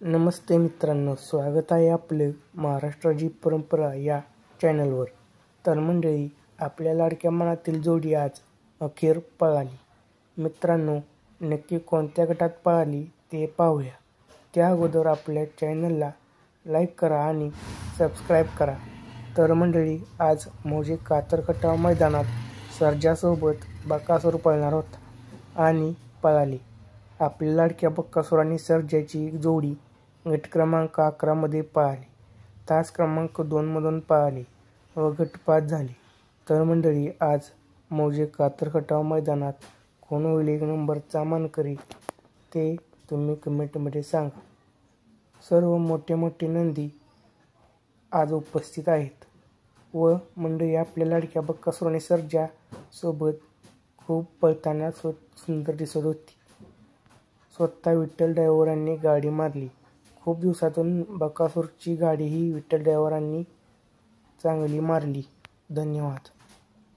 नमस्ते मित्रांनो, स्वागत आहे आपलं महाराष्ट्राची परंपरा या चॅनलवर. तर मंडळी, आपल्या लाडक्या मनातील जोडी आज अखेर पळाली. मित्रांनो, नक्की कोणत्या गटात पळाली ते पाहूया. त्या अगोदर आपल्या चॅनलला लाईक करा आणि सबस्क्राईब करा. तर मंडळी, आज मौजे कातरखटाव मैदानात सर्जासोबत बकासूर पळणार होता आणि पळाली. आपल्या लाडक्या बकासूर आणि सर्जाची जोडी गट क्रमांक 11 मध्ये पळाली, तास क्रमांक 2 मधून पळाली व गटपास झाली. तर मंडळी, आज मौजे कातरखटाव मैदानात कोण होईल 1 नंबरचा मानकरी ते तुम्ही कमेंटमध्ये सांगा. सर्व मोठे मोठे नंदी आज उपस्थित आहेत व मंडळी, आपल्या लाडक्या बकासूर आणि सर्जा सोबत खूप पळताना सुंदर दिसत होती. स्वतः विठ्ठल ड्रायव्हरांनी गाडी मारली. खूप दिवसातून बकासूरची गाडी ही विठ्ठल ड्रायव्हरांनी चांगली मारली. धन्यवाद.